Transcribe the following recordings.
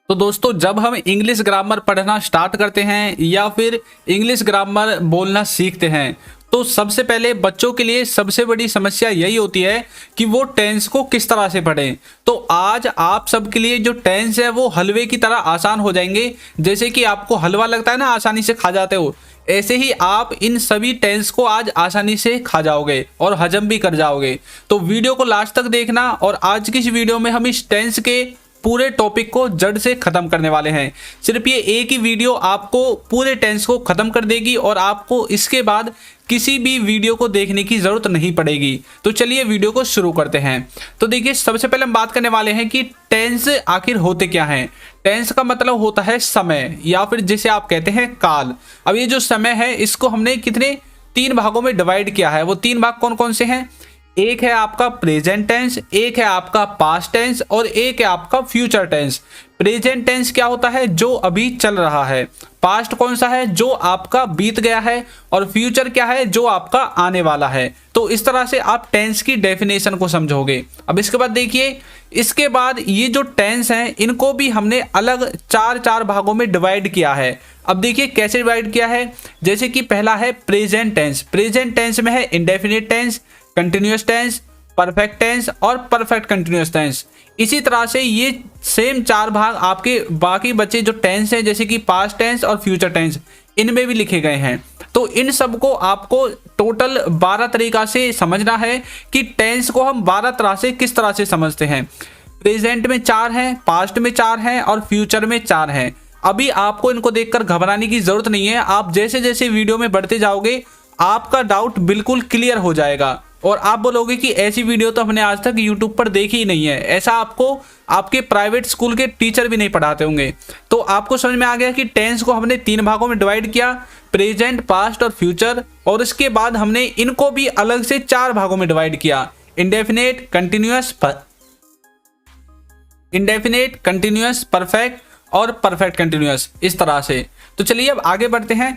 तो दोस्तों जब हम इंग्लिश ग्रामर पढ़ना स्टार्ट करते हैं या फिर इंग्लिश ग्रामर बोलना सीखते हैं तो सबसे पहले बच्चों के लिए सबसे बड़ी समस्या यही होती है कि वो टेंस को किस तरह से पढ़ें। तो आज आप सबके लिए जो टेंस है वो हलवे की तरह आसान हो जाएंगे। जैसे कि आपको हलवा लगता है ना, आसानी से खा जाते हो, ऐसे ही आप इन सभी टेंस को आज आसानी से खा जाओगे और हजम भी कर जाओगे। तो वीडियो को लास्ट तक देखना और आज की इस वीडियो में हम इस टेंस के पूरे टॉपिक को जड़ से खत्म करने वाले हैं। सिर्फ ये एक ही वीडियो आपको पूरे टेंस को खत्म कर देगी और आपको इसके बाद किसी भी वीडियो को देखने की जरूरत नहीं पड़ेगी। तो चलिए वीडियो को शुरू करते हैं। तो देखिए, सबसे पहले हम बात करने वाले हैं कि टेंस आखिर होते क्या हैं। टेंस का मतलब होता है समय या फिर जिसे आप कहते हैं काल। अब ये जो समय है इसको हमने कितने 3 भागों में डिवाइड किया है। वो 3 भाग कौन कौन से हैं? एक है आपका प्रेजेंट टेंस, एक है आपका पास्ट टेंस और एक है आपका फ्यूचर टेंस। प्रेजेंट टेंस क्या होता है? जो अभी चल रहा है। पास्ट कौन सा है? जो आपका बीत गया है। और फ्यूचर क्या है? जो आपका आने वाला है। तो इस तरह से आप टेंस की डेफिनेशन को समझोगे। अब इसके बाद देखिए, इसके बाद ये जो टेंस हैं इनको भी हमने अलग 4 भागों में डिवाइड किया है। अब देखिए कैसे डिवाइड किया है। जैसे कि पहला है प्रेजेंट टेंस। प्रेजेंट टेंस में है indefinite tense, continuous tense, perfect tense और परफेक्ट कंटिन्यूअस टेंस। इसी तरह से ये सेम 4 भाग आपके बाकी बचे जो टेंस हैं, जैसे कि पास्ट टेंस और फ्यूचर टेंस, इनमें भी लिखे गए हैं। तो इन सब को आपको टोटल 12 तरीका से समझना है कि टेंस को हम 12 तरह से किस तरह से समझते हैं। प्रेजेंट में 4 हैं, पास्ट में 4 हैं और फ्यूचर में 4 हैं। अभी आपको इनको देखकर घबराने की जरूरत नहीं है। आप जैसे जैसे वीडियो में बढ़ते जाओगे आपका डाउट बिल्कुल क्लियर हो जाएगा और आप बोलोगे कि ऐसी वीडियो तो हमने आज तक YouTube पर देखी ही नहीं है। ऐसा आपको आपके प्राइवेट स्कूल के टीचर भी नहीं पढ़ाते होंगे। तो आपको समझ में आ गया कि टेंस को हमने 3 भागों में डिवाइड किया, प्रेजेंट, पास्ट और फ्यूचर। और इसके बाद हमने इनको भी अलग से 4 भागों में डिवाइड किया, इंडेफिनेट, कंटिन्यूअस, परफेक्ट और परफेक्ट कंटिन्यूअस, इस तरह से। तो चलिए अब आगे बढ़ते हैं।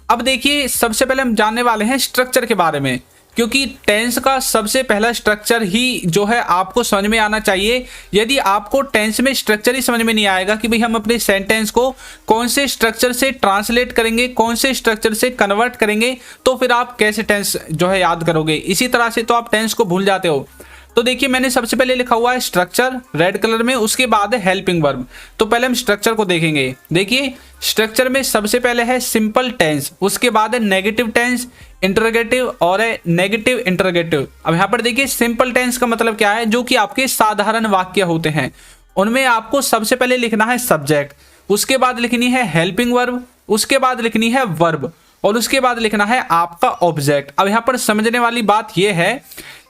अब देखिए, सबसे पहले हम जानने वाले हैं स्ट्रक्चर के बारे में, क्योंकि टेंस का सबसे पहला स्ट्रक्चर ही जो है आपको समझ में आना चाहिए। यदि आपको टेंस में स्ट्रक्चर ही समझ में नहीं आएगा कि भाई हम अपने सेंटेंस को कौन से स्ट्रक्चर से ट्रांसलेट करेंगे, कौन से स्ट्रक्चर से कन्वर्ट करेंगे, तो फिर आप कैसे टेंस जो है याद करोगे। इसी तरह से तो आप टेंस को भूल जाते हो। तो देखिए, मैंने सबसे पहले लिखा हुआ है स्ट्रक्चर रेड कलर में, उसके बाद है हेल्पिंग वर्ब। तो पहले हम स्ट्रक्चर को देखेंगे। देखिए, स्ट्रक्चर में सबसे पहले है सिंपल टेंस, उसके बाद है नेगेटिव टेंस, इंटरोगेटिव और है नेगेटिव इंटरोगेटिव। अब यहाँ पर देखिए, सिंपल टेंस का मतलब क्या है? जो कि आपके साधारण वाक्य होते हैं, उनमें आपको सबसे पहले लिखना है सब्जेक्ट, उसके बाद लिखनी है हेल्पिंग वर्ब, उसके बाद लिखनी है वर्ब और उसके बाद लिखना है आपका ऑब्जेक्ट। अब यहाँ पर समझने वाली बात यह है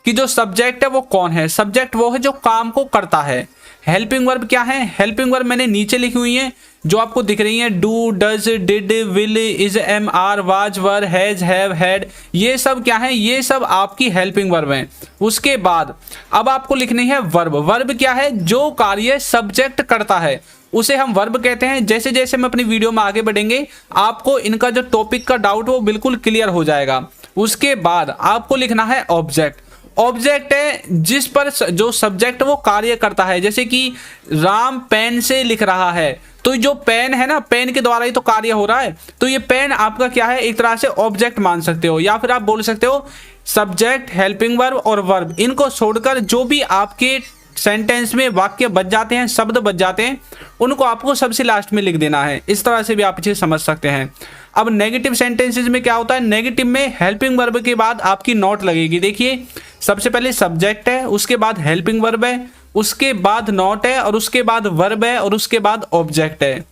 कि जो सब्जेक्ट है वो कौन है? सब्जेक्ट वो है जो काम को करता है। हेल्पिंग वर्ब क्या है? हेल्पिंग वर्ब मैंने नीचे लिखी हुई है जो आपको दिख रही है, do, does, did, will, is, am, are, was, were, has, have, had. ये सब क्या है? ये सब आपकी हेल्पिंग वर्ब हैं। उसके बाद अब आपको लिखनी है वर्ब। वर्ब क्या है? जो कार्य सब्जेक्ट करता है उसे हम वर्ब कहते हैं। जैसे जैसे हम अपनी वीडियो में आगे बढ़ेंगे आपको इनका जो टॉपिक का डाउट वो बिल्कुल क्लियर हो जाएगा। उसके बाद आपको लिखना है ऑब्जेक्ट। ऑब्जेक्ट है जिस पर जो सब्जेक्ट वो कार्य करता है। जैसे कि राम पेन से लिख रहा है, तो जो पेन है ना, पेन के द्वारा ही तो कार्य हो रहा है। तो ये पेन आपका क्या है? एक तरह से ऑब्जेक्ट मान सकते हो, या फिर आप बोल सकते हो सब्जेक्ट, हेल्पिंग वर्ब और वर्ब। इनको छोड़कर जो भी आपके सेंटेंस में वाक्य बच जाते हैं, शब्द बच जाते हैं, उनको आपको सबसे लास्ट में लिख देना है। इस तरह से भी आप इसे समझ सकते हैं। अब नेगेटिव सेंटेंसेस में क्या होता है? नेगेटिव में हेल्पिंग वर्ब के बाद आपकी नॉट लगेगी। देखिए, सबसे पहले सब्जेक्ट है, उसके बाद हेल्पिंग वर्ब है, उसके बाद नॉट है और उसके बाद वर्ब है और उसके बाद ऑब्जेक्ट है।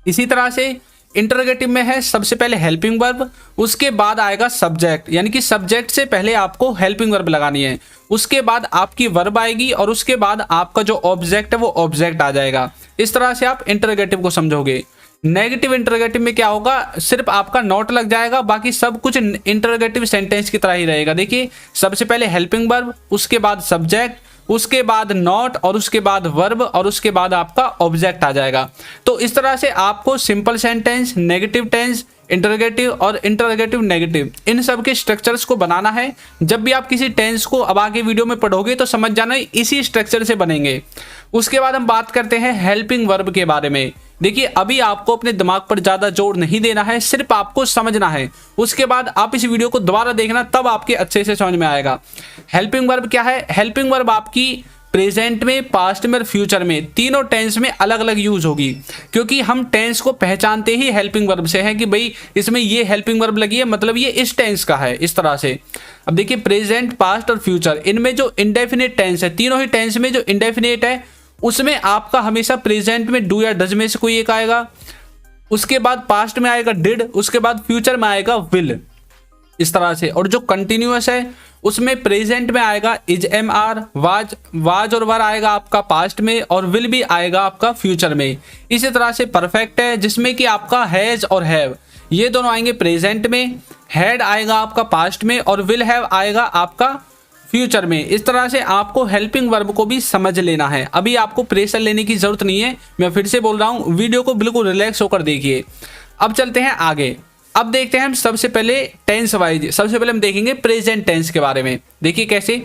इसी तरह से इंटरोगेटिव में है सबसे पहले हेल्पिंग वर्ब, उसके बाद आएगा सब्जेक्ट, यानी कि सब्जेक्ट से पहले आपको हेल्पिंग वर्ब लगानी है, उसके बाद आपकी वर्ब आएगी और उसके बाद आपका जो ऑब्जेक्ट है वो ऑब्जेक्ट आ जाएगा। इस तरह से आप इंटरोगेटिव को समझोगे। नेगेटिव इंटरोगेटिव में क्या होगा? सिर्फ आपका नॉट लग जाएगा, बाकी सब कुछ इंटरोगेटिव सेंटेंस की तरह ही रहेगा। देखिए, सबसे पहले हेल्पिंग वर्ब, उसके बाद सब्जेक्ट, उसके बाद नॉट और उसके बाद वर्ब और उसके बाद आपका ऑब्जेक्ट आ जाएगा। तो इस तरह से आपको simple sentence, negative tense, interrogative और इंटरोगेटिव नेगेटिव, इन सब के स्ट्रक्चर्स को बनाना है। जब भी आप किसी टेंस को अब आगे वीडियो में पढ़ोगे तो समझ जाना इसी स्ट्रक्चर से बनेंगे। उसके बाद हम बात करते हैं हेल्पिंग वर्ब के बारे में। देखिए अभी आपको अपने दिमाग पर ज़्यादा जोर नहीं देना है, सिर्फ आपको समझना है। उसके बाद आप इस वीडियो को दोबारा देखना, तब आपके अच्छे से समझ में आएगा। हेल्पिंग वर्ब क्या है? हेल्पिंग वर्ब आपकी प्रेजेंट में, पास्ट में और फ्यूचर में, तीनों टेंस में अलग अलग यूज होगी, क्योंकि हम टेंस को पहचानते ही हेल्पिंग वर्ब से है कि भाई इसमें ये हेल्पिंग वर्ब लगी है, मतलब ये इस टेंस का है, इस तरह से। अब देखिए प्रेजेंट, पास्ट और फ्यूचर, इनमें जो इंडेफिनिट टेंस है, तीनों ही टेंस में जो इंडेफिनिट है उसमें आपका हमेशा प्रेजेंट में डू या डज में से कोई एक आएगा, उसके बाद पास्ट में आएगा डिड, उसके बाद फ्यूचर में आएगा विल, इस तरह से। और जो कंटिन्यूअस है उसमें प्रेजेंट में आएगा इज, एम आर, वाज और वर आएगा आपका पास्ट में, और विल भी आएगा आपका फ्यूचर में। इसी तरह से परफेक्ट है जिसमें कि आपका हैज और हैव ये दोनों आएंगे प्रेजेंट में, हैड आएगा आपका पास्ट में और विल हैव आएगा आपका फ्यूचर में। इस तरह से आपको हेल्पिंग वर्ब को भी समझ लेना है। अभी आपको प्रेशर लेने की जरूरत नहीं है, मैं फिर से बोल रहा हूँ, वीडियो को बिल्कुल रिलैक्स होकर देखिए। अब चलते हैं आगे। अब देखते हैं हम सबसे पहले टेंस वाइज, सबसे पहले हम देखेंगे प्रेजेंट टेंस के बारे में। देखिए कैसे,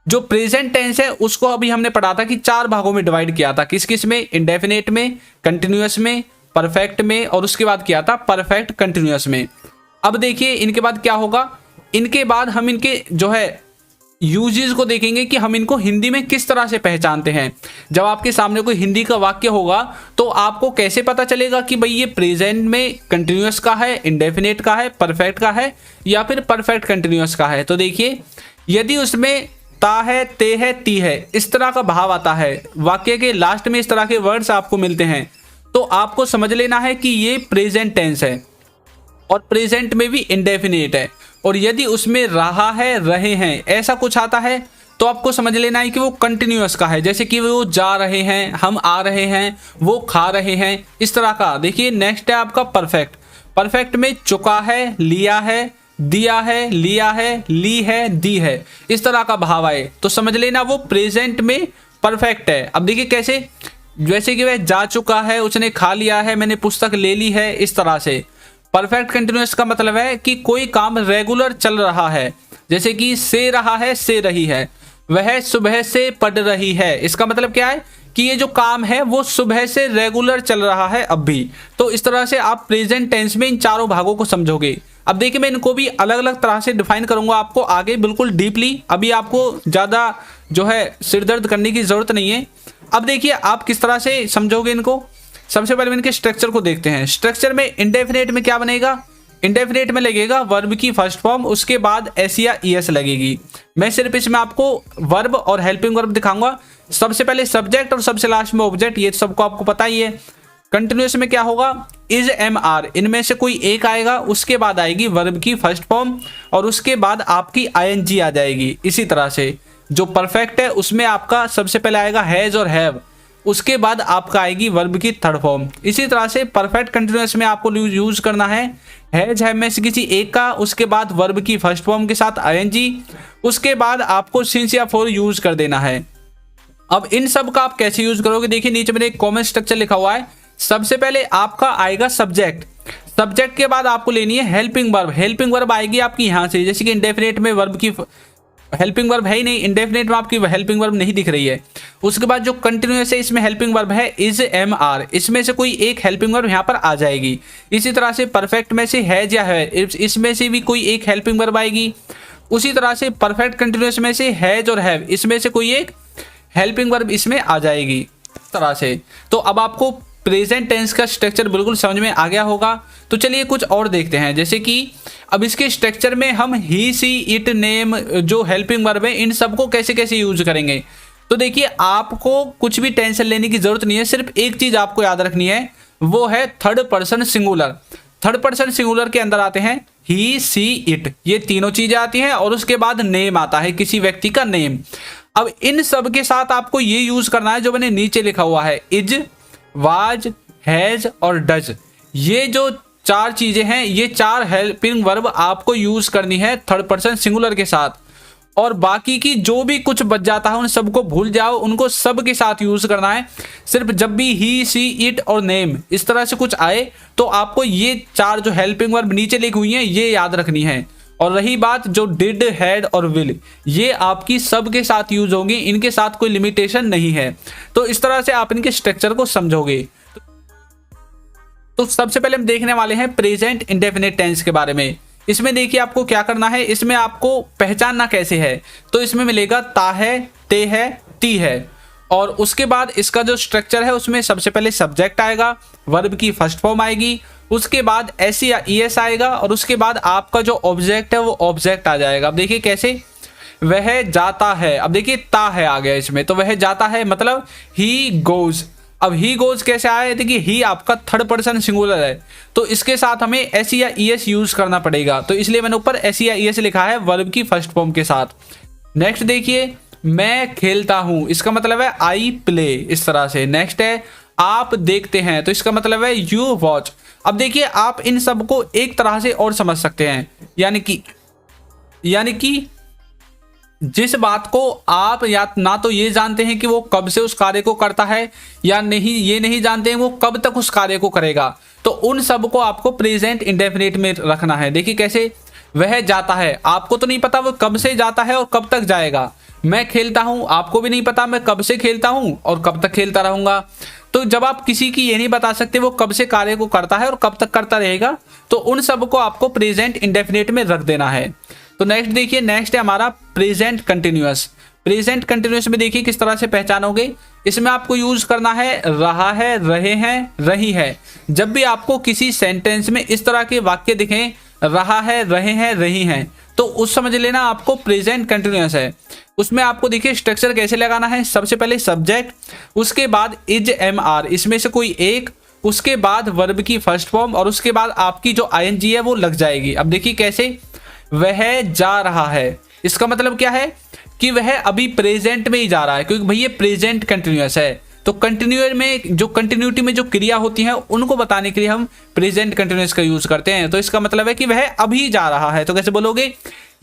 जो प्रेजेंट टेंस है उसको अभी हमने पढ़ा था कि 4 भागों में डिवाइड किया था। किस किस में? इंडेफिनेट में, कंटिन्यूअस में, परफेक्ट में, और उसके बाद किया था परफेक्ट कंटिन्यूअस में। अब देखिए इनके बाद क्या होगा, इनके बाद हम इनके जो है यूजेस को देखेंगे कि हम इनको हिंदी में किस तरह से पहचानते हैं। जब आपके सामने कोई हिंदी का वाक्य होगा तो आपको कैसे पता चलेगा कि भाई ये प्रेजेंट में कंटिन्यूअस का है, इंडेफिनेट का है, परफेक्ट का है या फिर परफेक्ट कंटिन्यूअस का है। तो देखिए यदि उसमें ता है, ते है, ती है, इस तरह का भाव आता है, वाक्य के लास्ट में इस तरह के वर्ड्स आपको मिलते हैं, तो आपको समझ लेना है कि ये प्रेजेंट टेंस है और प्रेजेंट में भी इंडेफिनेट है। और यदि उसमें रहा है, रहे हैं, ऐसा कुछ आता है तो आपको समझ लेना है कि वो कंटिन्यूअस का है, जैसे कि वो जा रहे हैं, हम आ रहे हैं, वो खा रहे हैं, इस तरह का। देखिए नेक्स्ट है आपका परफेक्ट। परफेक्ट में चुका है, लिया है, दिया है, लिया है, ली है, दी है, इस तरह का भाव आए तो समझ लेना वो प्रेजेंट में परफेक्ट है। अब देखिए कैसे, जैसे कि वह जा चुका है, उसने खा लिया है, मैंने पुस्तक ले ली है, इस तरह से। परफेक्ट कंटिन्यूअस का मतलब है कि कोई काम रेगुलर चल रहा है, जैसे कि से रहा है, से रही है, वह सुबह से पढ़ रही है, इसका मतलब क्या है कि ये जो काम है वो सुबह से रेगुलर चल रहा है अब भी। तो इस तरह से आप प्रेजेंट टेंस में इन चारों भागों को समझोगे। अब देखिए मैं इनको भी अलग अलग तरह से डिफाइन करूंगा आपको आगे बिल्कुल डीपली, अभी आपको ज़्यादा जो है सिरदर्द करने की ज़रूरत नहीं है। अब देखिए आप किस तरह से समझोगे इनको। सबसे पहले इनके स्ट्रक्चर को देखते हैं। स्ट्रक्चर में इंडेफिनेट में क्या बनेगा, इंडेफिनेट में लगेगा वर्ब की फर्स्ट फॉर्म, उसके बाद एस या ईएस लगेगी। मैं सिर्फ इसमें आपको वर्ब और हेल्पिंग वर्ब दिखाऊंगा। सबसे पहले सब्जेक्ट और सबसे लास्ट में ऑब्जेक्ट, ये सबको आपको पता ही है। कंटिन्यूअस में क्या होगा, इज, एम, आर, इनमें से कोई एक आएगा, उसके बाद आएगी वर्ब की फर्स्ट फॉर्म और उसके बाद आपकी आईएनजी आ जाएगी। इसी तरह से जो परफेक्ट है उसमें आपका सबसे पहले आएगा हैज और हैव, उसके बाद आपका आएगी वर्ब की थर्ड फॉर्म। इसी तरह से परफेक्ट कंटिन्यूअस में आपको यूज करना है हैज, हैव में से किसी एक का, उसके बाद वर्ब की फर्स्ट फॉर्म के साथ आईएनजी, उसके बाद आपको सिंस या फॉर यूज कर देना है। अब इन सब का आप कैसे यूज करोगे, देखिए नीचे मैंने एक कॉमन स्ट्रक्चर लिखा हुआ है। सबसे पहले आपका आएगा सब्जेक्ट, सब्जेक्ट के बाद आपको लेनी है हेल्पिंग वर्ब। हेल्पिंग वर्ब आएगी आपकी यहाँ से, जैसे कि इंडेफिनेट में वर्ब की हेल्पिंग वर्ब है ही नहीं, इंडेफिनेट में आपकी हेल्पिंग वर्ब नहीं दिख रही है। उसके बाद जो कंटिन्यूअस है इसमें हेल्पिंग वर्ब है इज, एम, आर, इसमें से कोई एक हेल्पिंग वर्ब यहाँ पर आ जाएगी। इसी तरह से परफेक्ट में से हैज या है, इसमें से भी कोई एक हेल्पिंग वर्ब आएगी। उसी तरह से परफेक्ट कंटिन्यूअस में से हैज और हैव, इसमें से कोई एक हेल्पिंग वर्ब इसमें आ जाएगी, इस तरह से। तो अब आपको प्रेजेंट टेंस का स्ट्रक्चर बिल्कुल समझ में आ गया होगा। तो चलिए कुछ और देखते हैं, जैसे कि अब इसके स्ट्रक्चर में हम ही, सी, इट, नेम, जो हेल्पिंग वर्ब है, इन सबको कैसे कैसे यूज करेंगे। तो देखिए आपको कुछ भी टेंशन लेने की जरूरत नहीं है, सिर्फ एक चीज आपको याद रखनी है, वो है third person singular. Third person singular के अंदर आते हैं ही, सी, इट, ये तीनों चीजें आती हैं और उसके बाद नेम आता है, किसी व्यक्ति का नेम। अब इन सब के साथ आपको ये यूज करना है जो मैंने नीचे लिखा हुआ है, इज, वाज, हैज और डज। ये जो चार चीजें हैं, ये चार हेल्पिंग वर्ब आपको यूज करनी है थर्ड पर्सन सिंगुलर के साथ। और बाकी की जो भी कुछ बच जाता है उन सबको भूल जाओ, उनको सब के साथ यूज करना है। सिर्फ जब भी ही, सी, इट और नेम इस तरह से कुछ आए तो आपको ये 4 जो हेल्पिंग वर्ब नीचे लिखी हुई हैं ये याद रखनी है। और रही बात जो डिड, हैड और विल, ये आपकी सब के साथ यूज होंगी, इनके साथ कोई लिमिटेशन नहीं है। तो इस तरह से आप इनके स्ट्रक्चर को समझोगे। तो सबसे पहले हम देखने वाले हैं प्रेजेंट इंडेफिनिट टेंस के बारे में। इसमें देखिए आपको क्या करना है, इसमें आपको पहचानना कैसे है। तो इसमें मिलेगा ता है, ते है, ती है, और उसके बाद इसका जो स्ट्रक्चर है उसमें सबसे पहले सब्जेक्ट आएगा, वर्ब की फर्स्ट फॉर्म आएगी, उसके बाद एस या ईएस आएगा, और उसके बाद आपका जो ऑब्जेक्ट है वो ऑब्जेक्ट आ जाएगा। अब देखिए कैसे, वह जाता है। अब देखिए ता है आ गया इसमें, तो वह जाता है मतलब ही गोज। अब ही गोज कैसे आया, देखिए ही आपका थर्ड पर्सन सिंगुलर है, तो इसके साथ हमें एस या ईएस यूज करना पड़ेगा, तो इसलिए मैंने ऊपर एस या ईएस लिखा है वर्ब की फर्स्ट फॉर्म के साथ। नेक्स्ट देखिए, मैं खेलता हूं, इसका मतलब है आई प्ले, इस तरह से। नेक्स्ट है आप देखते हैं, तो इसका मतलब है यू वॉच। अब देखिए आप इन सब को एक तरह से और समझ सकते हैं, यानी कि जिस बात को आप या ना तो ये जानते हैं कि वो कब से उस कार्य को करता है, या नहीं ये नहीं जानते हैं वो कब तक उस कार्य को करेगा, तो उन सब को आपको प्रेजेंट इंडेफिनिट में रखना है। देखिए कैसे, वह जाता है, आपको तो नहीं पता वो कब से जाता है और कब तक जाएगा। मैं खेलता हूं, आपको भी नहीं पता मैं कब से खेलता हूं और कब तक खेलता रहूंगा। तो जब आप किसी की ये नहीं बता सकते वो कब से कार्य को करता है और कब तक करता रहेगा, तो उन सब को आपको प्रेजेंट इंडेफिनिट में रख देना है। तो नेक्स्ट देखिए, नेक्स्ट है हमारा प्रेजेंट कंटिन्यूअस। प्रेजेंट कंटिन्यूअस में देखिए किस तरह से पहचानोगे, इसमें आपको यूज करना है रहा है, रहे हैं, रही है। जब भी आपको किसी सेंटेंस में इस तरह के वाक्य दिखें, रहा है, रहे हैं, रही हैं, तो उस समझ लेना आपको प्रेजेंट कंटिन्यूअस है। उसमें आपको देखिए स्ट्रक्चर कैसे लगाना है, सबसे पहले सब्जेक्ट, उसके बाद इज, एम, आर, इसमें से कोई एक, उसके बाद वर्ब की फर्स्ट फॉर्म, और उसके बाद आपकी जो आईएनजी है वो लग जाएगी। अब देखिए कैसे, वह जा रहा है, इसका मतलब क्या है कि वह अभी प्रेजेंट में ही जा रहा है, क्योंकि भाई ये प्रेजेंट कंटिन्यूअस है। तो कंटिन्यूअस में जो कंटिन्यूटी में जो क्रिया होती है उनको बताने के लिए हम प्रेजेंट कंटिन्यूअस का यूज करते हैं। तो इसका मतलब है कि वह अभी जा रहा है, तो कैसे बोलोगे,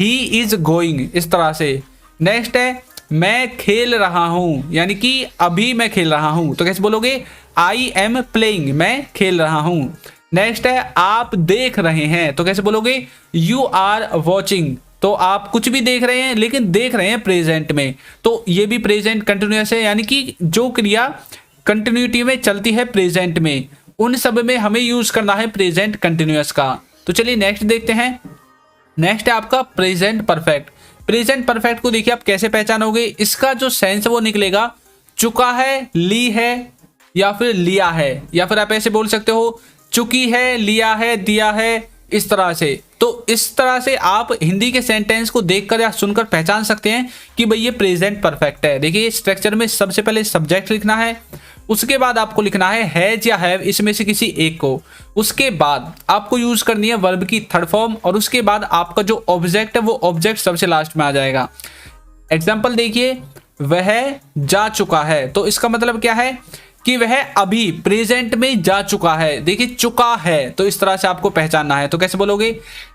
ही इज गोइंग, इस तरह से। नेक्स्ट है मैं खेल रहा हूं, यानी कि अभी मैं खेल रहा हूं, तो कैसे बोलोगे, आई एम प्लेइंग, मैं खेल रहा हूं। नेक्स्ट है आप देख रहे हैं, तो कैसे बोलोगे, यू आर वॉचिंग, तो आप कुछ भी देख रहे हैं लेकिन देख रहे हैं प्रेजेंट में, तो ये भी प्रेजेंट कंटिन्यूअस है। यानी कि जो क्रिया कंटिन्यूटी में चलती है प्रेजेंट में, उन सब में हमें यूज करना है प्रेजेंट कंटिन्यूअस का। तो चलिए नेक्स्ट देखते हैं। नेक्स्ट है आपका प्रेजेंट परफेक्ट। प्रेजेंट परफेक्ट को देखिए आप कैसे पहचानोगे, इसका जो सेंस वो निकलेगा चुका है, ली है, या फिर लिया है, या फिर आप ऐसे बोल सकते हो चुकी है, लिया है, दिया है, इस तरह से। तो इस तरह से आप हिंदी के सेंटेंस को देखकर या सुनकर पहचान सकते हैं कि भाई ये प्रेजेंट परफेक्ट है। देखिए स्ट्रक्चर में सबसे पहले सब्जेक्ट लिखना है, उसके बाद आपको लिखना है हैज या हैव, इसमें से किसी एक को। उसके बाद आपको यूज करनी है वर्ब की थर्ड फॉर्म, और उसके बाद आपका जो ऑब्जेक्ट है वो ऑब्जेक्ट सबसे लास्ट में आ जाएगा। एग्जाम्पल देखिए, वह जा चुका है, तो इसका मतलब क्या है कि वह अभी प्रेजेंट में जा चुका है। देखिए चुका है, तो इस तरह से आपको पहचानना है। तो कैसे बोलोगे,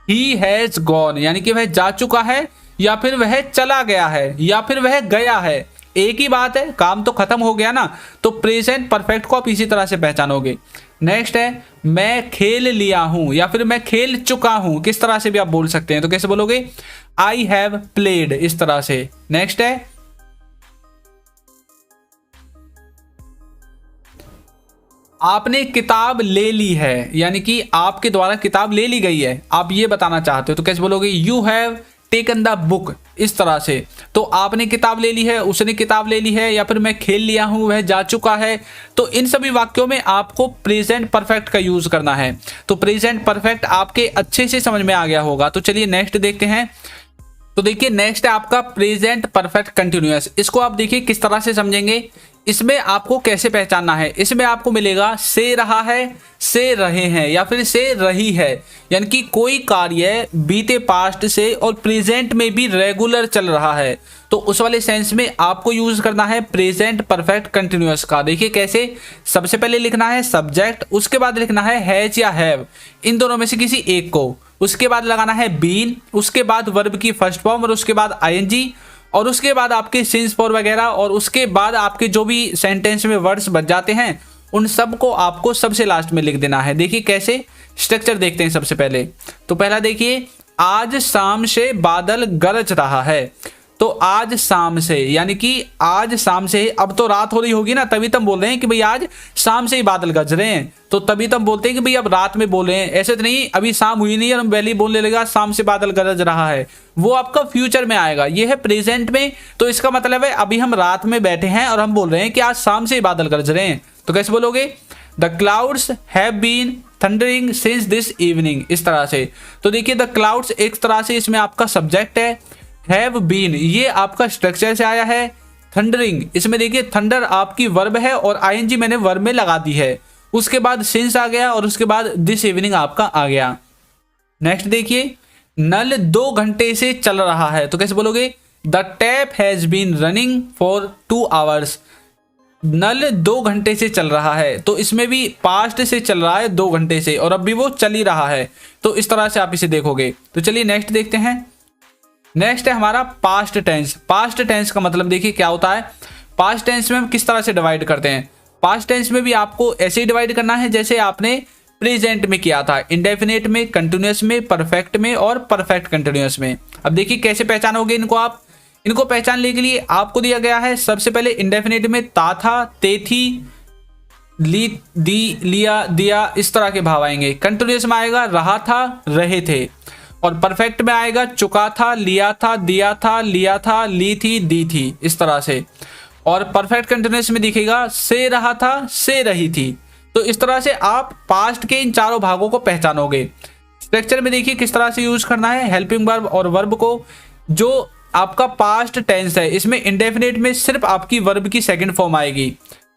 ही हैज गॉन, यानी कि वह जा चुका है, या फिर वह चला गया है, या फिर वह गया है, एक ही बात है, काम तो खत्म हो गया ना। तो प्रेजेंट परफेक्ट को आप इसी तरह से पहचानोगे। नेक्स्ट है मैं खेल लिया हूं, या फिर मैं खेल चुका हूं, किस तरह से भी आप बोल सकते हैं। तो कैसे बोलोगे, आई हैव प्लेड, इस तरह से। नेक्स्ट है आपने किताब ले ली है, यानी कि आपके द्वारा किताब ले ली गई है, आप ये बताना चाहते हो। तो कैसे बोलोगे, you have taken the book, इस तरह से। तो आपने किताब ले ली है, उसने किताब ले ली है, या फिर मैं खेल लिया हूं, वह जा चुका है। तो इन सभी वाक्यों में आपको प्रेजेंट परफेक्ट का यूज करना है। तो प्रेजेंट परफेक्ट आपके अच्छे से समझ में आ गया होगा। तो चलिए नेक्स्ट देखते हैं। तो देखिए नेक्स्ट है आपका प्रेजेंट परफेक्ट कंटिन्यूअस। इसको आप देखिए किस तरह से समझेंगे, इसमें आपको कैसे पहचानना है। इसमें आपको मिलेगा से रहा है, से रहे हैं, या फिर से रही है, यानी कि कोई कार्य बीते पास्ट से और प्रेजेंट में भी रेगुलर चल रहा है, तो उस वाले सेंस में आपको यूज करना है प्रेजेंट परफेक्ट कंटिन्यूअस का। देखिए कैसे, सबसे पहले लिखना है सब्जेक्ट, उसके बाद लिखना है हैज या हैव, इन दोनों में से किसी एक को। उसके बाद लगाना है बीन, उसके बाद वर्ब की फर्स्ट फॉर्म और उसके बाद आईएनजी और उसके बाद आपके सिंस फॉर वगैरह और उसके बाद आपके जो भी सेंटेंस में वर्ड्स बच जाते हैं उन सब को आपको सबसे लास्ट में लिख देना है। देखिए कैसे, स्ट्रक्चर देखते हैं सबसे पहले। तो पहला देखिए, आज शाम से बादल गरज रहा है। तो आज शाम से यानी कि आज शाम से, अब तो रात हो रही होगी ना, तभी तुम बोल रहे हैं कि भाई आज शाम से ही बादल गरज रहे हैं, तो तभी तुम बोलते हैं कि भाई अब रात में बोल रहे हैं। ऐसे तो नहीं अभी शाम हुई नहीं और हम पहले ही बोलने लगा शाम से बादल गरज रहा है, वो आपका फ्यूचर में आएगा। ये है प्रेजेंट में, तो इसका मतलब है अभी हम रात में बैठे हैं और हम बोल रहे हैं कि आज शाम से ही बादल गरज रहे हैं। तो कैसे बोलोगे, the clouds have been thundering since this evening, इस तरह से। तो देखिए द क्लाउड्स एक तरह से इसमें आपका सब्जेक्ट है, हैव बीन ये आपका स्ट्रक्चर से आया है, थंडरिंग इसमें देखिए थंडर आपकी वर्ब है और आईएनजी मैंने वर्ब में लगा दी है, उसके बाद सिंस आ गया और उसके बाद दिस इवनिंग आपका आ गया। नेक्स्ट देखिए, नल 2 घंटे से चल रहा है। तो कैसे बोलोगे, the tap has been running for 2 hours. नल 2 घंटे से चल रहा है, तो इसमें भी पास्ट से चल रहा है 2 घंटे से और अब भी वो चल ही रहा है, तो इस तरह से आप इसे देखोगे। तो चलिए नेक्स्ट देखते हैं। नेक्स्ट है हमारा पास्ट टेंस। पास्ट टेंस का मतलब देखिए क्या होता है। पास्ट टेंस में हम किस तरह से डिवाइड करते हैं। पास्ट टेंस में भी आपको ऐसे ही डिवाइड करना है जैसे आपने प्रेजेंट में किया था, इंडेफिनेट में, कंटिन्यूअस में, परफेक्ट में और परफेक्ट कंटिन्यूअस में। अब देखिए कैसे पहचानोगे इनको आप। इनको पहचानने के लिए आपको दिया गया है सबसे पहले इंडेफिनेट में ता था, ते थी, ली, दी, लिया, दिया, इस तरह के भाव आएंगे। कंटिन्यूअस में आएगा रहा था, रहे थे, और परफेक्ट में आएगा चुका था, लिया था, दिया था, लिया था, ली थी, दी थी, इस तरह से। और परफेक्ट कंटिन्यूअस में दिखेगा से रहा था, से रही थी। तो इस तरह से आप पास्ट के इन चारों भागों को पहचानोगे। स्ट्रक्चर में देखिए किस तरह से यूज करना है हेल्पिंग वर्ब और वर्ब को। जो आपका पास्ट टेंस है इसमें इंडेफिनेट में सिर्फ आपकी वर्ब की सेकंड फॉर्म आएगी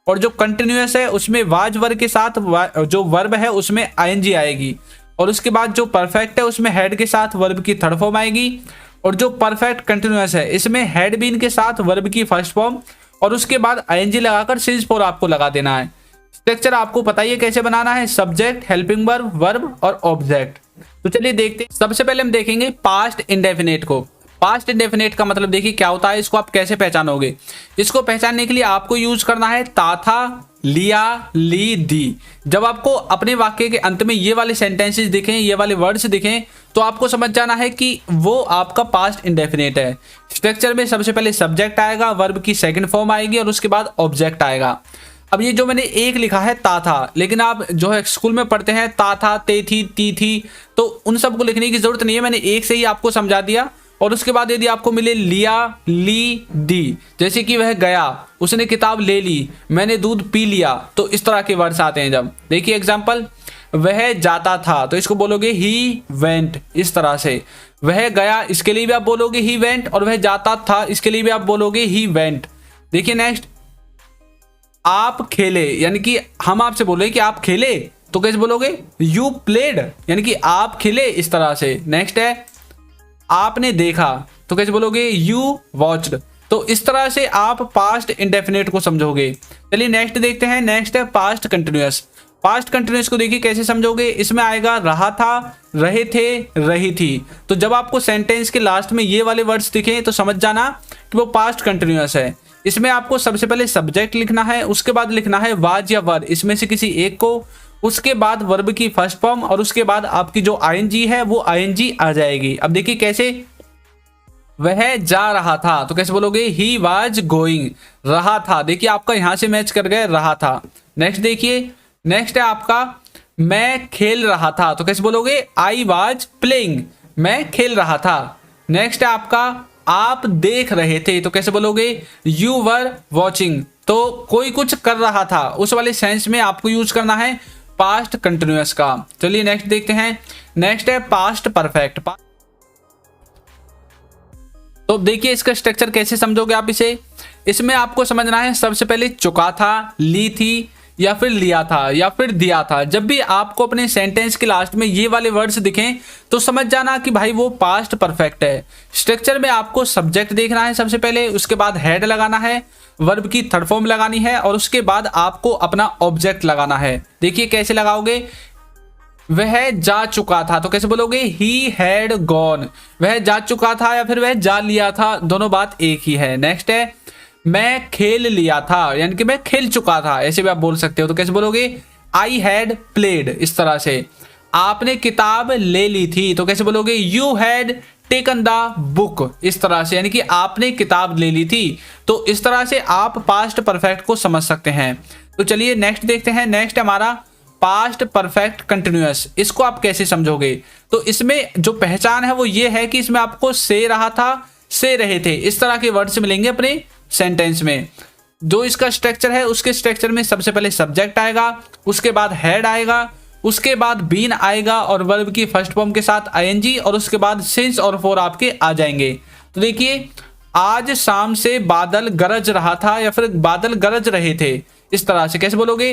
और जो कंटिन्यूअस है उसमें वाज वर्ब के साथ जो वर्ब है उसमें आईएनजी आएगी और उसके बाद जो परफेक्ट है उसमें हेड के साथ वर्ब की थर्ड फॉर्म आएगी और जो परफेक्ट कंटिन्यूअस है इसमें हेड बीन के साथ वर्ब की फर्स्ट फॉर्म और उसके बाद आईएनजी लगाकर सिंस फॉर आपको लगा देना है। स्ट्रक्चर आपको पता ही है कैसे बनाना है, सब्जेक्ट, हेल्पिंग वर्ब, वर्ब और ऑब्जेक्ट। तो चलिए देखते हैं। सबसे पहले हम देखेंगे पास्ट इंडेफिनेट को। पास्ट इंडेफिनेट का मतलब देखिए क्या होता है, इसको आप कैसे पहचानोगे। इसको पहचानने के लिए आपको यूज करना है ता था, लिया, ली, दी। जब आपको अपने वाक्य के अंत में ये वाले सेंटेंसेस दिखें, ये वाले वर्ड्स दिखें, तो आपको समझ जाना है कि वो आपका पास्ट इंडेफिनेट है। स्ट्रक्चर में सबसे पहले सब्जेक्ट आएगा, वर्ब की सेकंड फॉर्म आएगी और उसके बाद ऑब्जेक्ट आएगा। अब ये जो मैंने एक लिखा है ता था, लेकिन आप जो है स्कूल में पढ़ते हैं ता था, ते थी, ती थी, तो उन सबको लिखने की जरूरत नहीं है, मैंने एक से ही आपको समझा दिया। और उसके बाद यदि आपको मिले लिया, ली, दी, जैसे कि वह गया, उसने किताब ले ली, मैंने दूध पी लिया, तो इस तरह के वर्ड्स आते हैं। जब देखिए एग्जाम्पल, वह जाता था तो इसको बोलोगे ही वेंट, इस तरह से। वह गया इसके लिए भी आप बोलोगे ही वेंट और वह जाता था इसके लिए भी आप बोलोगे ही वेंट। देखिए नेक्स्ट, आप खेले, यानी कि हम आपसे बोले कि आप खेले, तो कैसे बोलोगे, यू प्लेड, यानी कि आप खेले, इस तरह से। नेक्स्ट है आपने देखा, तो कैसे बोलोगे, यू वॉच्ड। तो इस तरह से आप पास्ट इंडेफिनेट को समझोगे। चलिए नेक्स्ट देखते हैं। नेक्स्ट है पास्ट कंटिन्यूअस। पास्ट कंटिन्यूअस को देखिए कैसे समझोगे। इसमें आएगा रहा था, रहे थे, रही थी। तो जब आपको सेंटेंस के लास्ट में ये वाले वर्ड्स दिखे तो समझ जाना कि वो पास्ट कंटिन्यूअस है। इसमें आपको सबसे पहले सब्जेक्ट लिखना है, उसके बाद लिखना है वाज या वर, इसमें से किसी एक को, उसके बाद वर्ब की फर्स्ट फॉर्म और उसके बाद आपकी जो आईएनजी है वो आईएनजी आ जाएगी। अब देखिए कैसे, वह जा रहा था, तो कैसे बोलोगे, ही वाज गोइंग। रहा था, देखिए आपका यहां से मैच कर गए, रहा था। नेक्स्ट देखिए, नेक्स्ट है आपका मैं खेल रहा था, तो कैसे बोलोगे, आई वाज प्लेइंग, मैं खेल रहा था। नेक्स्ट है आपका आप देख रहे थे, तो कैसे बोलोगे, यू वर वॉचिंग। तो कोई कुछ कर रहा था, उस वाले सेंस में आपको यूज करना है पास्ट कंटिन्यूअस का। चलिए नेक्स्ट देखते हैं। नेक्स्ट है पास्ट परफेक्ट। तो देखिए इसका स्ट्रक्चर कैसे समझोगे आप इसे। इसमें आपको समझना है सबसे पहले चुका था, ली थी, या फिर लिया था, या फिर दिया था। जब भी आपको अपने सेंटेंस के लास्ट में ये वाले वर्ड्स दिखें तो समझ जाना कि भाई वो पास्ट परफेक्ट है। स्ट्रक्चर में आपको सब्जेक्ट देखना है सबसे पहले, उसके बाद हेड लगाना है, वर्ब की थर्ड फॉर्म लगानी है और उसके बाद आपको अपना ऑब्जेक्ट लगाना है। देखिए कैसे लगाओगे। वह जा चुका था, तो कैसे बोलोगे ही हैड गॉन, वह जा चुका था या फिर वह जा लिया था, दोनों बात एक ही है। नेक्स्ट है मैं खेल लिया था, यानी कि मैं खेल चुका था, ऐसे भी आप बोल सकते हो, तो कैसे बोलोगे आई हैड प्लेड। इस तरह से आपने किताब ले ली थी, तो कैसे बोलोगे you had taken the book. इस तरह से यानी कि आपने किताब ले ली थी। तो इस तरह से आप पास्ट परफेक्ट को समझ सकते हैं। तो चलिए नेक्स्ट देखते हैं। नेक्स्ट हमारा पास्ट परफेक्ट कंटिन्यूअस, इसको आप कैसे समझोगे? तो इसमें जो पहचान है वो ये है कि इसमें आपको से रहा था, से रहे थे, इस तरह के वर्ड्स मिलेंगे अपने सेंटेंस में। जो इसका स्ट्रक्चर है उसके स्ट्रक्चर में सबसे पहले सब्जेक्ट आएगा, उसके बाद हैड आएगा, उसके बाद बीन आएगा और वर्ब की फर्स्ट फॉर्म के साथ आईएनजी, और उसके बाद सिंस और फॉर आपके आ जाएंगे। तो देखिए आज शाम से बादल गरज रहा था या फिर बादल गरज रहे थे। इस तरह से कैसे बोलोगे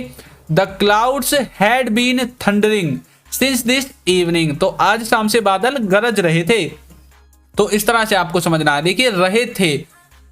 the clouds had been thundering since this evening. तो आज शाम से बादल गरज रहे थे। तो इस तरह से आपको समझना है। देखिए रहे थे,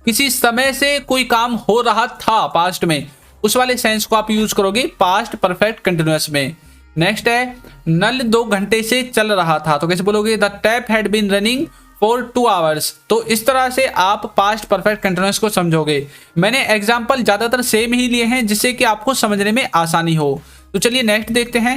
किसी समय से कोई काम हो रहा था पास्ट में, उस वाले सेंस को आप यूज करोगे पास्ट परफेक्ट कंटिन्यूअस में। नेक्स्ट है नल 2 घंटे से चल रहा था, तो कैसे बोलोगे the tap had been running for 2 hours. तो इस तरह से आप पास्ट परफेक्ट कंटिन्यूअस को समझोगे। मैंने एग्जाम्पल ज्यादातर सेम ही लिए हैं जिससे कि आपको समझने में आसानी हो। तो चलिए नेक्स्ट देखते हैं।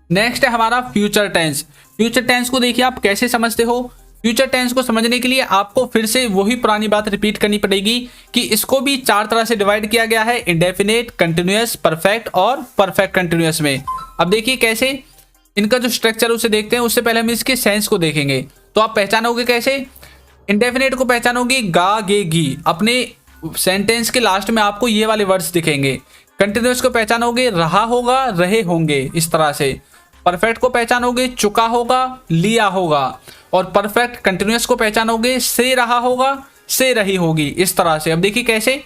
नेक्स्ट है हमारा फ्यूचर टेंस। फ्यूचर टेंस को देखिए आप कैसे समझते हो। फ्यूचर टेंस को समझने के लिए आपको फिर से वही पुरानी बात रिपीट करनी पड़ेगी कि इसको भी 4 तरह से डिवाइड किया गया है, इंडेफिनेट, कंटिन्यूअस, परफेक्ट और परफेक्ट कंटिन्यूअस में। अब देखिए कैसे इनका जो स्ट्रक्चर उसे देखते हैं, उससे पहले हम इसके सेंस को देखेंगे। तो आप पहचानोगे कैसे? इंडेफिनेट को पहचानोगे गा गे गी, अपने सेंटेंस के लास्ट में आपको ये वाले वर्ड्स दिखेंगे। कंटिन्यूअस को पहचानोगे रहा होगा, रहे होंगे, इस तरह से। परफेक्ट को पहचानोगे चुका होगा, लिया होगा, और परफेक्ट कंटिन्यूअस को पहचानोगे से रहा होगा, से रही होगी, इस तरह से। अब देखिए कैसे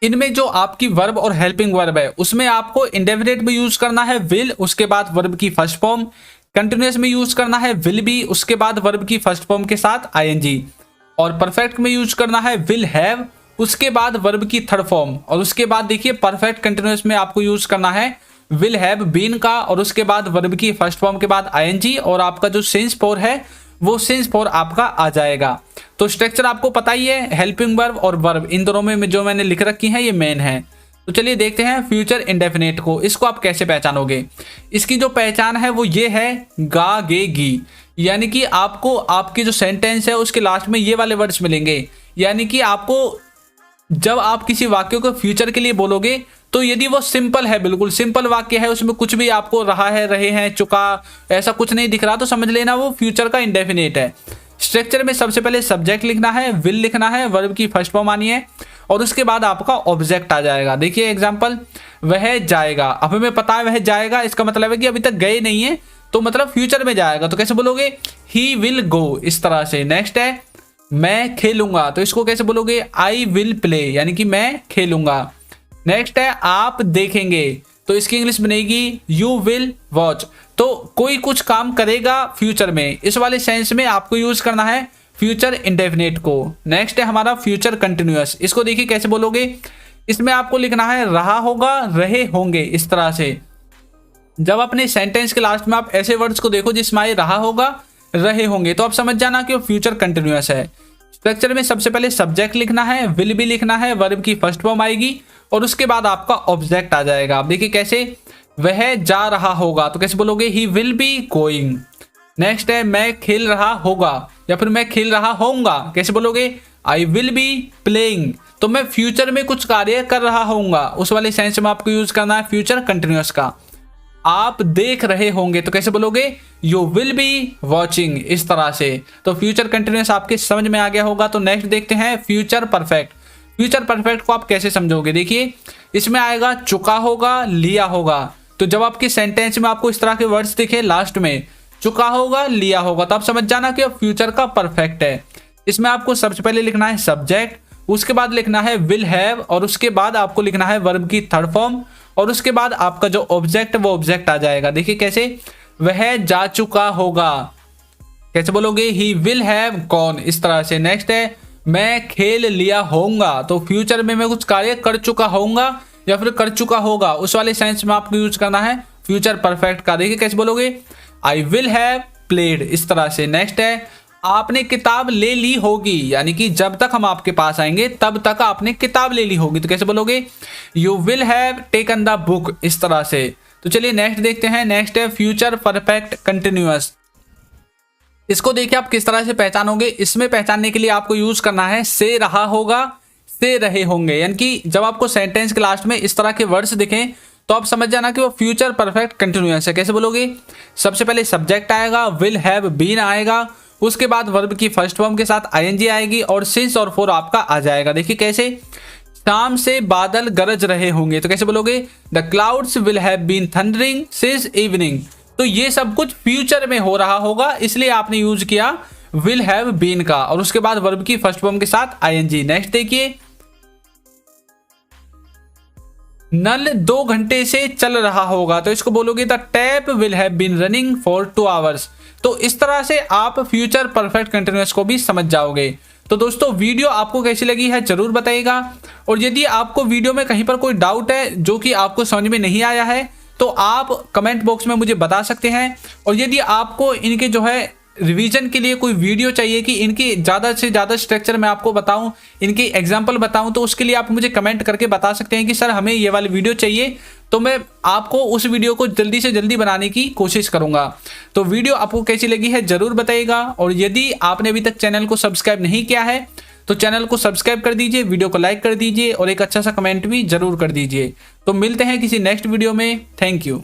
इनमें जो आपकी वर्ब और हेल्पिंग वर्ब है उसमें आपको इंडेफिनिट में यूज करना है विल, उसके बाद वर्ब की फर्स्ट फॉर्म। कंटिन्यूअस में यूज करना है विल बी, उसके बाद वर्ब की फर्स्ट फॉर्म के साथ आईएनजी। और परफेक्ट में यूज करना है विल हैव, उसके बाद वर्ब की थर्ड फॉर्म। और उसके बाद देखिए परफेक्ट कंटिन्यूअस में आपको यूज करना है विल हैव बीन का, और उसके बाद वर्ब की फर्स्ट फॉर्म के बाद आईएनजी, और आपका जो सिंस फॉर है वो सिंस फॉर आपका आ जाएगा। तो स्ट्रक्चर आपको पता ही है, हेल्पिंग वर्ब और वर्ब इन दोनों में जो मैंने लिख रखी है ये मेन है। तो चलिए देखते हैं फ्यूचर इंडेफिनेट को, इसको आप कैसे पहचानोगे। इसकी जो पहचान है वो ये है गा गे गी, यानी कि आपको आपकी जो सेंटेंस है उसके लास्ट में ये वाले वर्ड्स मिलेंगे। यानी कि आपको जब आप किसी वाक्य को फ्यूचर के लिए बोलोगे तो यदि वो सिंपल है, बिल्कुल सिंपल वाक्य है, उसमें कुछ भी आपको रहा है, रहे हैं, चुका, ऐसा कुछ नहीं दिख रहा, तो समझ लेना वो फ्यूचर का इंडेफिनेट है। स्ट्रक्चर में सबसे पहले सब्जेक्ट लिखना है, विल लिखना है, वर्ब की फर्स्ट फॉर्म आनी है, और उसके बाद आपका ऑब्जेक्ट आ जाएगा। देखिए एग्जांपल, वह जाएगा। अब हमें पता है वह जाएगा, इसका मतलब है कि अभी तक गए नहीं है, तो मतलब फ्यूचर में जाएगा। तो कैसे बोलोगे ही विल गो, इस तरह से। नेक्स्ट है मैं खेलूंगा, तो इसको कैसे बोलोगे आई विल प्ले, यानी कि मैं खेलूंगा। नेक्स्ट है आप देखेंगे, तो इसकी इंग्लिश बनेगी यू विल वॉच। तो कोई कुछ काम करेगा फ्यूचर में, इस वाले सेंस में आपको यूज करना है फ्यूचर इंडेफिनेट को। नेक्स्ट है हमारा फ्यूचर कंटिन्यूअस, इसको देखिए कैसे बोलोगे। इसमें आपको लिखना है रहा होगा, रहे होंगे, इस तरह से। जब अपने सेंटेंस के लास्ट में आप ऐसे वर्ड्स को देखो जिसमें आए रहा होगा, रहे होंगे, तो आप समझ जाना कि वो फ्यूचर कंटिन्यूअस है। स्ट्रक्चर में सबसे पहले सब्जेक्ट लिखना है, विल भी लिखना है, वर्ब की फर्स्ट फॉर्म आएगी, और उसके बाद आपका ऑब्जेक्ट आ जाएगा। आप देखिए कैसे, वह जा रहा होगा, तो कैसे बोलोगे he will be going. Next है मैं खेल रहा होगा या फिर मैं खेल रहा होऊंगा, कैसे बोलोगे आई विल बी प्लेइंग। तो मैं फ्यूचर में कुछ कार्य कर रहा होऊंगा, उस वाले सेंस में आपको यूज करना है फ्यूचर कंटिन्यूअस का। आप देख रहे होंगे, तो कैसे बोलोगे यू विल बी वॉचिंग, इस तरह से। तो फ्यूचर कंटिन्यूअस आपके समझ में आ गया होगा। तो नेक्स्ट देखते हैं फ्यूचर परफेक्ट। फ्यूचर परफेक्ट को आप कैसे समझोगे? देखिए इसमें आएगा चुका होगा, लिया होगा। तो जब आपके सेंटेंस में आपको इस तरह के वर्ड्स दिखे लास्ट में चुका होगा, लिया होगा, तो आप समझ जाना कि फ्यूचर का परफेक्ट है। इसमें आपको सबसे पहले लिखना है सब्जेक्ट, उसके बाद लिखना है विल हैव, और उसके बाद आपको लिखना है वर्ब की थर्ड फॉर्म, और उसके बाद आपका जो ऑब्जेक्ट वो ऑब्जेक्ट आ जाएगा। देखिए कैसे, वह जा चुका होगा, कैसे बोलोगे ही विल हैव गॉन, इस तरह से। नेक्स्ट है मैं खेल लिया होऊंगा, तो फ्यूचर में मैं कुछ कार्य कर चुका होऊंगा या फिर कर चुका होगा, उस वाले सेंस में आपको यूज करना है फ्यूचर परफेक्ट का। देखिए कैसे बोलोगे, आई विल हैव प्लेड, इस तरह से। नेक्स्ट है आपने किताब ले ली होगी, यानी कि जब तक हम आपके पास आएंगे तब तक आपने किताब ले ली होगी, तो कैसे बोलोगे, you will have taken the book, इस तरह से। तो चलिए नेक्स्ट देखते हैं। नेक्स्ट है फ्यूचर परफेक्ट कंटिन्यूअस। इसको देखिए आप किस तरह से पहचानोगे। इसमें पहचानने के लिए आपको यूज करना है से रहा होगा, से रहे होंगे, यानी कि जब आपको सेंटेंस के लास्ट में इस तरह के वर्ड्स दिखें तो आप समझ जाना कि वो फ्यूचर परफेक्ट कंटिन्यूअस है। कैसे बोलोगे, सबसे पहले सब्जेक्ट आएगा, विल हैव बीन आएगा, उसके बाद वर्ब की फर्स्ट फॉर्म के साथ आईएनजी आएगी और सिंस और फॉर आपका आ जाएगा। देखिए कैसे, शाम से बादल गरज रहे होंगे, तो कैसे बोलोगे, the clouds will have been thundering since evening. तो ये सब कुछ फ्यूचर में हो रहा होगा, इसलिए आपने यूज किया विल हैव बीन का और उसके बाद वर्ब की फर्स्ट फॉर्म के साथ आईएनजी। नेक्स्ट देखिए, नल 2 घंटे से चल रहा होगा, तो इसको बोलोगे the tap will have been running for 2 hours. तो इस तरह से आप फ्यूचर परफेक्ट कंटिन्यूअस को भी समझ जाओगे। तो दोस्तों वीडियो आपको कैसी लगी है जरूर बताइएगा, और यदि आपको वीडियो में कहीं पर कोई डाउट है जो कि आपको समझ में नहीं आया है तो आप कमेंट बॉक्स में मुझे बता सकते हैं। और यदि आपको इनके जो है रिवीजन के लिए कोई वीडियो चाहिए कि इनकी ज़्यादा से ज़्यादा स्ट्रक्चर मैं आपको बताऊं, इनकी एग्जांपल बताऊं, तो उसके लिए आप मुझे कमेंट करके बता सकते हैं कि सर हमें ये वाली वीडियो चाहिए, तो मैं आपको उस वीडियो को जल्दी से जल्दी बनाने की कोशिश करूंगा। तो वीडियो आपको कैसी लगी है जरूर बताइएगा, और यदि आपने अभी तक चैनल को सब्सक्राइब नहीं किया है तो चैनल को सब्सक्राइब कर दीजिए, वीडियो को लाइक कर दीजिए और एक अच्छा सा कमेंट भी जरूर कर दीजिए। तो मिलते हैं किसी नेक्स्ट वीडियो में। Thank you.